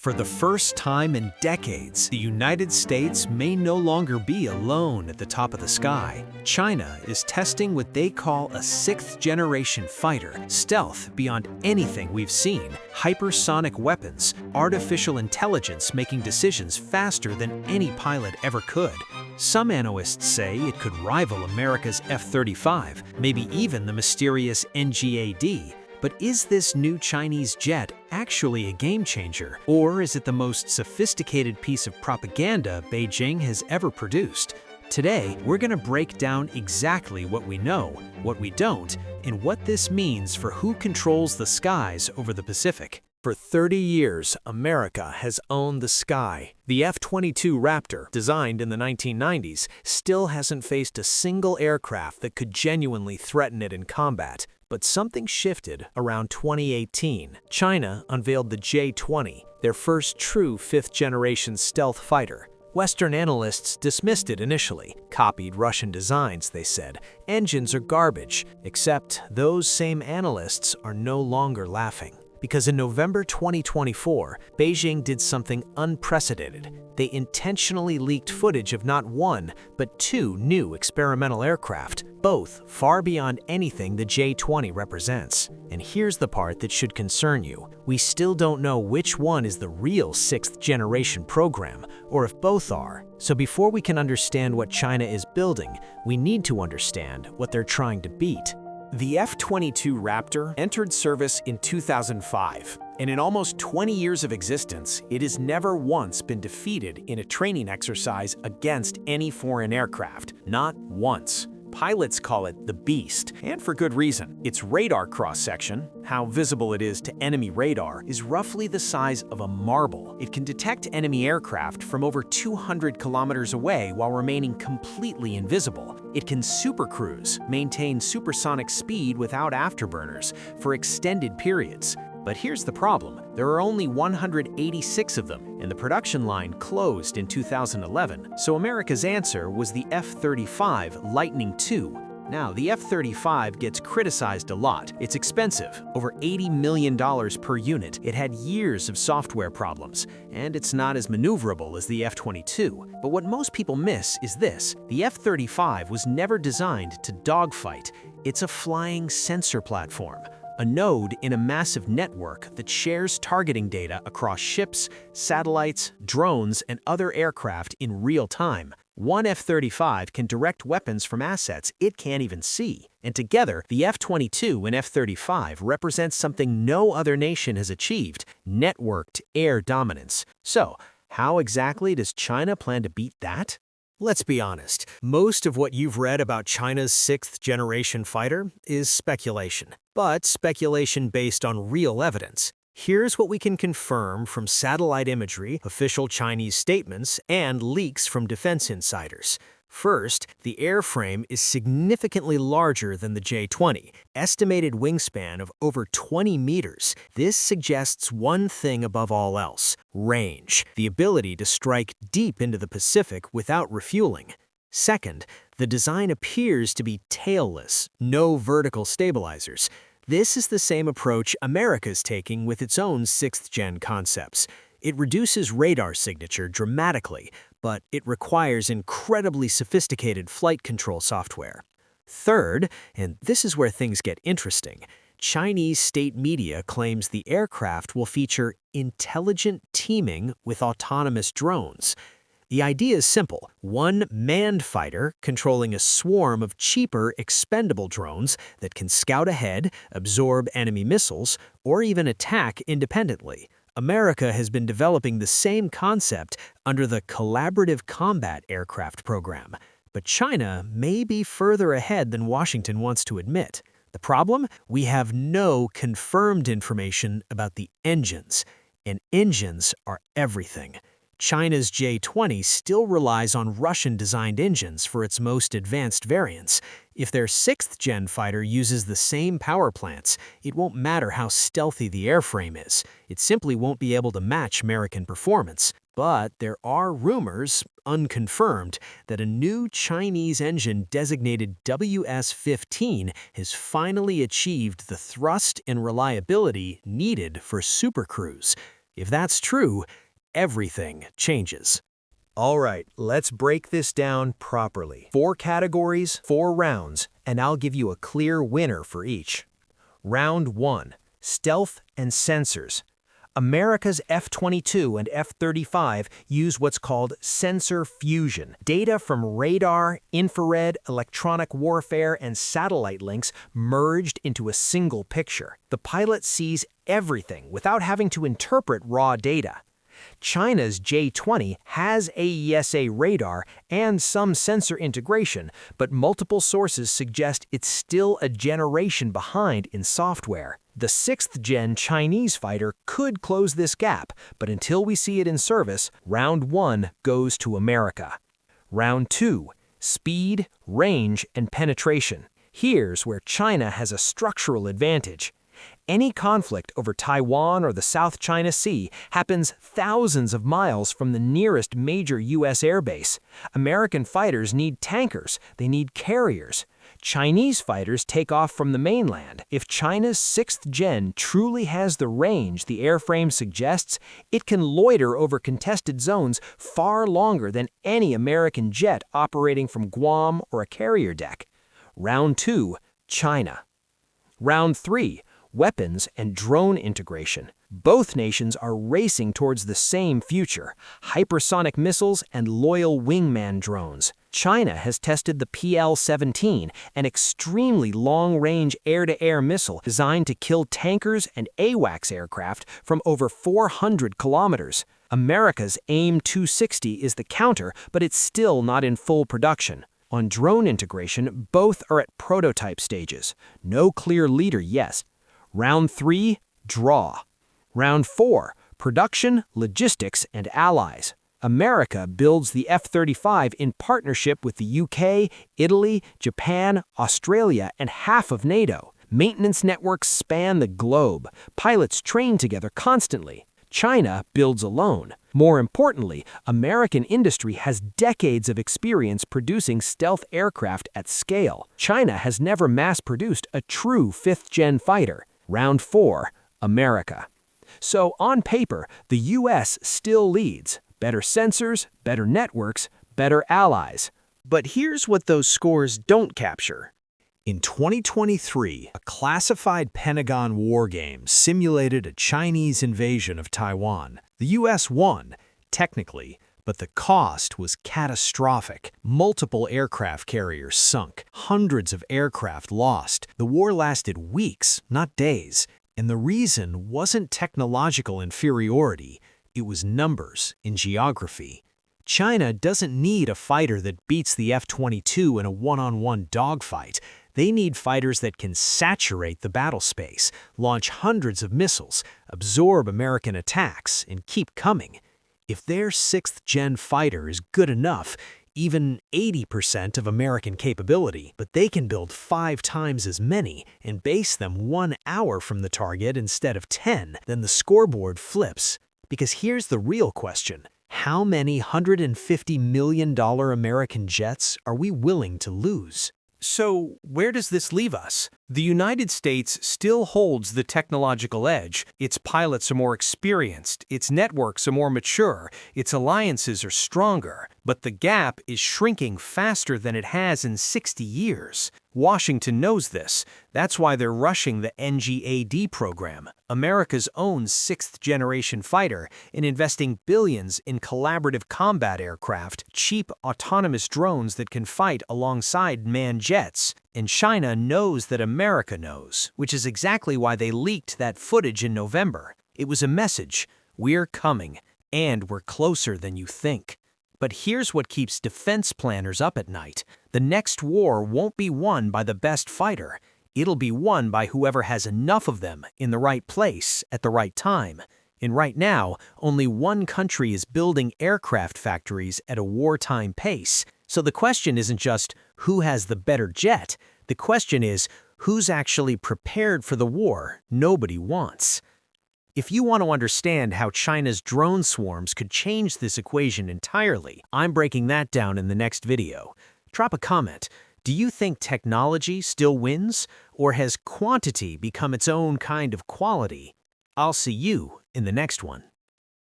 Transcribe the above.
For the first time in decades, the United States may no longer be alone at the top of the sky. China is testing what they call a sixth-generation fighter, stealth beyond anything we've seen, hypersonic weapons, artificial intelligence making decisions faster than any pilot ever could. Some analysts say it could rival America's F-35, maybe even the mysterious NGAD. But is this new Chinese jet actually a game-changer? Or is it the most sophisticated piece of propaganda Beijing has ever produced? Today, we're going to break down exactly what we know, what we don't, and what this means for who controls the skies over the Pacific. For 30 years, America has owned the sky. The F-22 Raptor, designed in the 1990s, still hasn't faced a single aircraft that could genuinely threaten it in combat. But something shifted around 2018. China unveiled the J-20, their first true fifth-generation stealth fighter. Western analysts dismissed it initially. Copied Russian designs, they said. Engines are garbage. Except those same analysts are no longer laughing. Because in November 2024, Beijing did something unprecedented. They intentionally leaked footage of not one, but two new experimental aircraft, both far beyond anything the J-20 represents. And here's the part that should concern you. We still don't know which one is the real sixth-generation program, or if both are. So before we can understand what China is building, we need to understand what they're trying to beat. The F-22 Raptor entered service in 2005, and in almost 20 years of existence, it has never once been defeated in a training exercise against any foreign aircraft. Not once. Pilots call it the Beast, and for good reason. Its radar cross-section, how visible it is to enemy radar, is roughly the size of a marble. It can detect enemy aircraft from over 200 kilometers away while remaining completely invisible. It can supercruise, maintain supersonic speed without afterburners, for extended periods. But here's the problem. There are only 186 of them, and the production line closed in 2011. So America's answer was the F-35 Lightning II. Now, the F-35 gets criticized a lot. It's expensive, over $80 million per unit. It had years of software problems, and it's not as maneuverable as the F-22. But what most people miss is this. The F-35 was never designed to dogfight. It's a flying sensor platform. A node in a massive network that shares targeting data across ships, satellites, drones, and other aircraft in real time. One F-35 can direct weapons from assets it can't even see. And together, the F-22 and F-35 represent something no other nation has achieved: networked air dominance. So, how exactly does China plan to beat that? Let's be honest, most of what you've read about China's sixth-generation fighter is speculation, but speculation based on real evidence. Here's what we can confirm from satellite imagery, official Chinese statements, and leaks from defense insiders. First, the airframe is significantly larger than the J-20, estimated wingspan of over 20 meters. This suggests one thing above all else: range, the ability to strike deep into the Pacific without refueling. Second, the design appears to be tailless, no vertical stabilizers. This is the same approach America's taking with its own sixth-gen concepts. It reduces radar signature dramatically, but it requires incredibly sophisticated flight control software. Third, and this is where things get interesting, Chinese state media claims the aircraft will feature intelligent teaming with autonomous drones. The idea is simple: one manned fighter controlling a swarm of cheaper, expendable drones that can scout ahead, absorb enemy missiles, or even attack independently. America has been developing the same concept under the Collaborative Combat Aircraft program. But China may be further ahead than Washington wants to admit. The problem? We have no confirmed information about the engines. And engines are everything. China's J-20 still relies on Russian-designed engines for its most advanced variants. If their sixth-gen fighter uses the same power plants, it won't matter how stealthy the airframe is. It simply won't be able to match American performance. But there are rumors, unconfirmed, that a new Chinese engine designated WS-15 has finally achieved the thrust and reliability needed for supercruise. If that's true, everything changes. All right, let's break this down properly. 4 categories, 4 rounds, and I'll give you a clear winner for each. Round 1, Stealth and Sensors. America's F-22 and F-35 use what's called sensor fusion. Data from radar, infrared, electronic warfare, and satellite links merged into a single picture. The pilot sees everything without having to interpret raw data. China's J-20 has AESA radar and some sensor integration, but multiple sources suggest it's still a generation behind in software. The 6th-gen Chinese fighter could close this gap, but until we see it in service, Round 1 goes to America. Round 2, Speed, Range, and Penetration. Here's where China has a structural advantage. Any conflict over Taiwan or the South China Sea happens thousands of miles from the nearest major U.S. airbase. American fighters need tankers, they need carriers. Chinese fighters take off from the mainland. If China's 6th gen truly has the range the airframe suggests, it can loiter over contested zones far longer than any American jet operating from Guam or a carrier deck. Round 2, China. Round 3, Weapons and drone integration. Both nations are racing towards the same future: hypersonic missiles and loyal wingman drones. China has tested the PL-17, an extremely long-range air-to-air missile designed to kill tankers and AWACS aircraft from over 400 kilometers. America's AIM-260 is the counter, but it's still not in full production. On drone integration, both are at prototype stages. No clear leader yet. Round 3, Draw. Round 4, Production, Logistics, and Allies. America builds the F-35 in partnership with the UK, Italy, Japan, Australia, and half of NATO. Maintenance networks span the globe. Pilots train together constantly. China builds alone. More importantly, American industry has decades of experience producing stealth aircraft at scale. China has never mass-produced a true 5th-gen fighter. Round 4, America. So, on paper, the U.S. still leads. Better sensors, better networks, better allies. But here's what those scores don't capture. In 2023, a classified Pentagon war game simulated a Chinese invasion of Taiwan. The U.S. won, technically, but the cost was catastrophic. Multiple aircraft carriers sunk, hundreds of aircraft lost. The war lasted weeks, not days. And the reason wasn't technological inferiority, it was numbers in geography. China doesn't need a fighter that beats the F-22 in a one-on-one dogfight. They need fighters that can saturate the battle space, launch hundreds of missiles, absorb American attacks, and keep coming. If their 6th-gen fighter is good enough, even 80% of American capability, but they can build 5 times as many and base them 1 hour from the target instead of 10, then the scoreboard flips. Because here's the real question: how many $150 million American jets are we willing to lose? So, where does this leave us? The United States still holds the technological edge. Its pilots are more experienced, its networks are more mature, its alliances are stronger. But the gap is shrinking faster than it has in 60 years. Washington knows this. That's why they're rushing the NGAD program, America's own 6th-generation fighter, and investing billions in collaborative combat aircraft, cheap autonomous drones that can fight alongside manned jets. And China knows that America knows, which is exactly why they leaked that footage in November. It was a message: we're coming, and we're closer than you think. But here's what keeps defense planners up at night. The next war won't be won by the best fighter. It'll be won by whoever has enough of them in the right place at the right time. And right now, only one country is building aircraft factories at a wartime pace. So the question isn't just who has the better jet. The question is who's actually prepared for the war nobody wants. If you want to understand how China's drone swarms could change this equation entirely, I'm breaking that down in the next video. Drop a comment. Do you think technology still wins, or has quantity become its own kind of quality? I'll see you in the next one.